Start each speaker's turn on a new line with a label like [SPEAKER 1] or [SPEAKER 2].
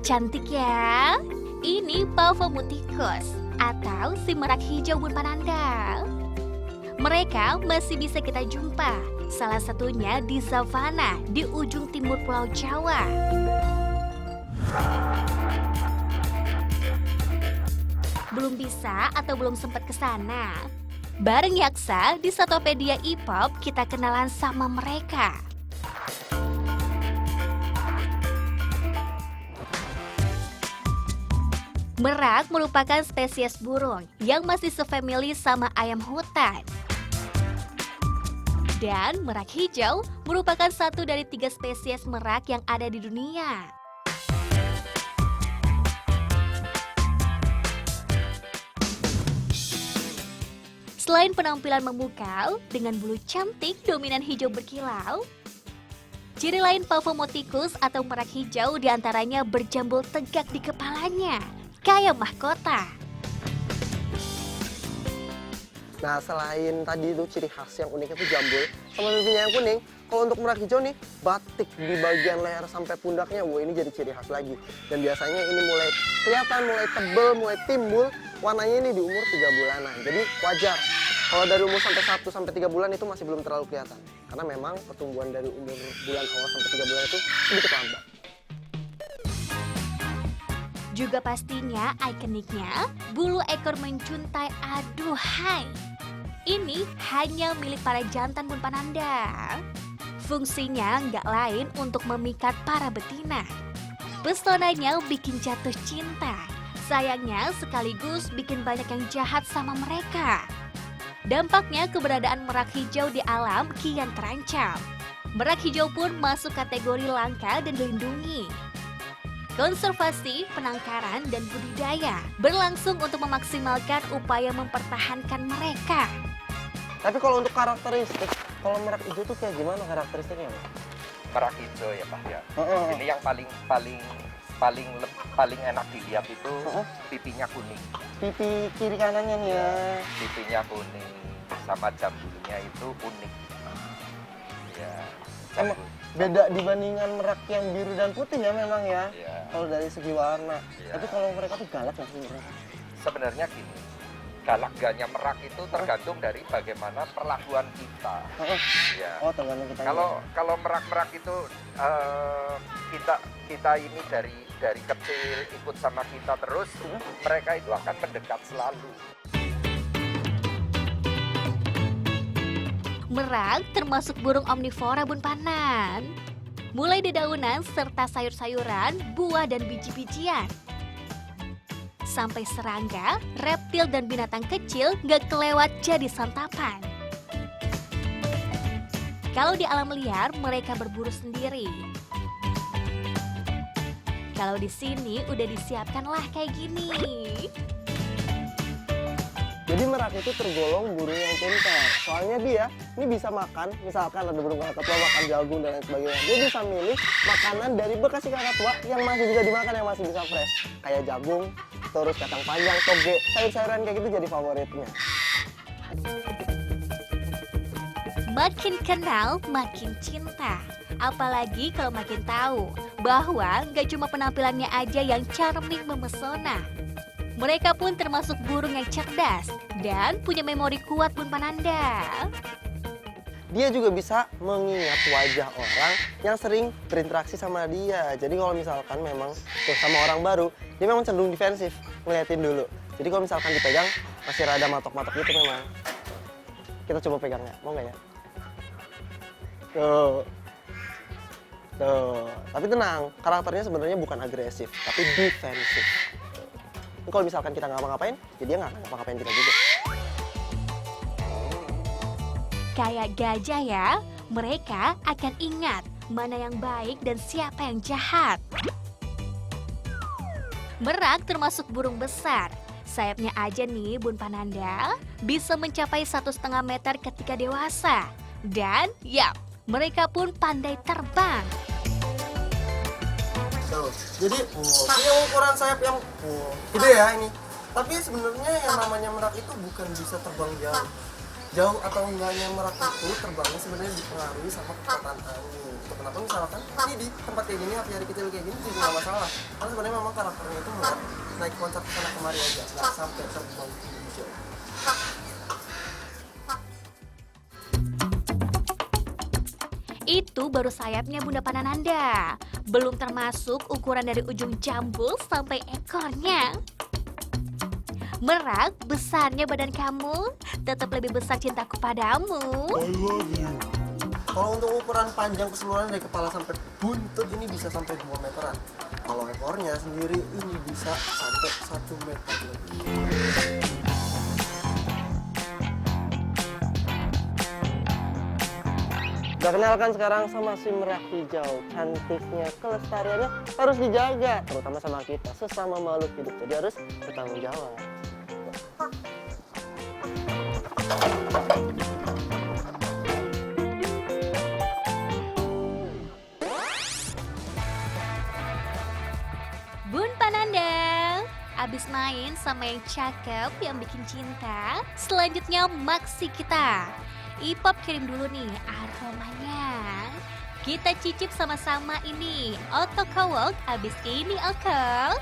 [SPEAKER 1] Cantik ya? Ini Pavomuticus atau si merak hijau Bun Pananda. Mereka masih bisa kita jumpa, salah satunya di savana di ujung timur Pulau Jawa. Belum bisa atau belum sempat ke sana? Bareng Yaksa di Satopedia Ipop kita kenalan sama mereka. Merak merupakan spesies burung yang masih sefamili sama ayam hutan. Dan merak hijau merupakan satu dari 3 spesies merak yang ada di dunia. Selain penampilan memukau dengan bulu cantik dominan hijau berkilau, ciri lain Pavomuticus atau merak hijau diantaranya berjambul tegak di kepalanya, kayak mahkota.
[SPEAKER 2] Nah, selain tadi itu ciri khas yang unik itu jambul sama pipinya yang kuning, kalau untuk merak hijau nih, batik di bagian leher sampai pundaknya, wah ini jadi ciri khas lagi. Dan biasanya ini mulai kelihatan, mulai tebel, mulai timbul, warnanya ini di umur 3 bulanan. Jadi wajar, kalau dari umur sampai 1 sampai 3 bulan itu masih belum terlalu kelihatan. Karena memang pertumbuhan dari umur bulan awal sampai 3 bulan itu sedikit lambat.
[SPEAKER 1] Juga pastinya ikoniknya bulu ekor menjuntai aduhai. Ini hanya milik para jantan Bun Pananda. Fungsinya nggak lain untuk memikat para betina. Pesonanya bikin jatuh cinta. Sayangnya sekaligus bikin banyak yang jahat sama mereka. Dampaknya keberadaan merak hijau di alam kian terancam. Merak hijau pun masuk kategori langka dan dilindungi. Konservasi, penangkaran, dan budidaya berlangsung untuk memaksimalkan upaya mempertahankan mereka.
[SPEAKER 2] Tapi kalau untuk karakteristik, kalau merak hijau tuh kayak gimana karakteristiknya?
[SPEAKER 3] Merak hijau ya Pak ya. Ini yang paling enak dilihat itu pipinya kuning.
[SPEAKER 2] Pipi kiri kanannya nih ya.
[SPEAKER 3] Pipinya kuning sama jambulnya itu unik. Ya.
[SPEAKER 2] Emang beda dibandingkan merak yang biru dan putih ya memang ya. Kalau dari segi warna. Tapi kalau mereka tuh galak nggak sih mereka?
[SPEAKER 3] Sebenarnya gini, galak gaknya merak itu tergantung dari bagaimana perlakuan kita. Ya.
[SPEAKER 2] Oh, tergantung kita.
[SPEAKER 3] Kalau merak-merak itu kita ini dari kecil ikut sama kita terus, mereka itu akan mendekat selalu.
[SPEAKER 1] Merak termasuk burung omnivora Bun Panan. Mulai dedaunan serta sayur-sayuran, buah dan biji-bijian. Sampai serangga, reptil dan binatang kecil gak kelewat jadi santapan. Kalau di alam liar, mereka berburu sendiri. Kalau di sini udah disiapkanlah kayak gini.
[SPEAKER 2] Jadi merak itu tergolong burung yang pintar. Soalnya dia ini bisa makan, misalkan ada burung kakak tua makan jagung dan lain sebagainya. Dia bisa milih makanan dari bekas si kakak tua yang masih bisa dimakan, yang masih bisa fresh. Kayak jagung, terus kacang panjang, toge, sayur-sayuran kayak gitu jadi favoritnya.
[SPEAKER 1] Makin kenal, makin cinta. Apalagi kalau makin tahu bahwa gak cuma penampilannya aja yang charming memesona. Mereka pun termasuk burung yang cerdas dan punya memori kuat Bun Pananda.
[SPEAKER 2] Dia juga bisa mengingat wajah orang yang sering berinteraksi sama dia. Jadi kalau misalkan memang sama orang baru, dia memang cenderung defensif, ngeliatin dulu. Jadi kalau misalkan dipegang, masih rada matok-matok gitu memang. Kita coba pegangnya, mau nggak ya? Tuh. Tuh. Tapi tenang, karakternya sebenarnya bukan agresif, tapi defensif. Kalau misalkan kita nggak ngapa-ngapain, ya dia nggak ngapa-ngapain kita juga.
[SPEAKER 1] Kayak gajah ya, mereka akan ingat mana yang baik dan siapa yang jahat. Merak termasuk burung besar. Sayapnya aja nih Bun Pananda bisa mencapai 1,5 meter ketika dewasa. Dan ya, mereka pun pandai terbang.
[SPEAKER 2] Jadi ini ukuran sayap yang gede ya ini. Tapi sebenarnya yang namanya merak itu bukan bisa terbang jauh. Jauh atau enggaknya merak itu terbangnya sebenarnya dipengaruhi sama kecepatan angin. Itu kenapa misalkan ini di tempat kayak gini, apiari kecil kayak gini juga nggak masalah. Karena sebenarnya memang karakternya itu muat naik konser ke sana kemari aja, nggak sampai terbang tinggi jauh.
[SPEAKER 1] Itu baru sayapnya Bunda Panananda. Belum termasuk ukuran dari ujung jambul sampai ekornya. Merak, besarnya badan kamu, tetap lebih besar cintaku padamu.
[SPEAKER 2] Kalau untuk ukuran panjang keseluruhan dari kepala sampai buntut ini bisa sampai 2 meteran. Kalau ekornya sendiri ini bisa sampai 1 meter lebih. Kita kenalkan sekarang sama si merak hijau. Cantiknya, kelestariannya harus dijaga, terutama sama kita sesama makhluk hidup. Jadi harus bertanggung jawab.
[SPEAKER 1] Bun Pananda, abis main sama yang cakep yang bikin cinta, selanjutnya maksi kita. Ipop kirim dulu nih aromanya. Kita cicip sama-sama ini. Otokawok abis ini Oko.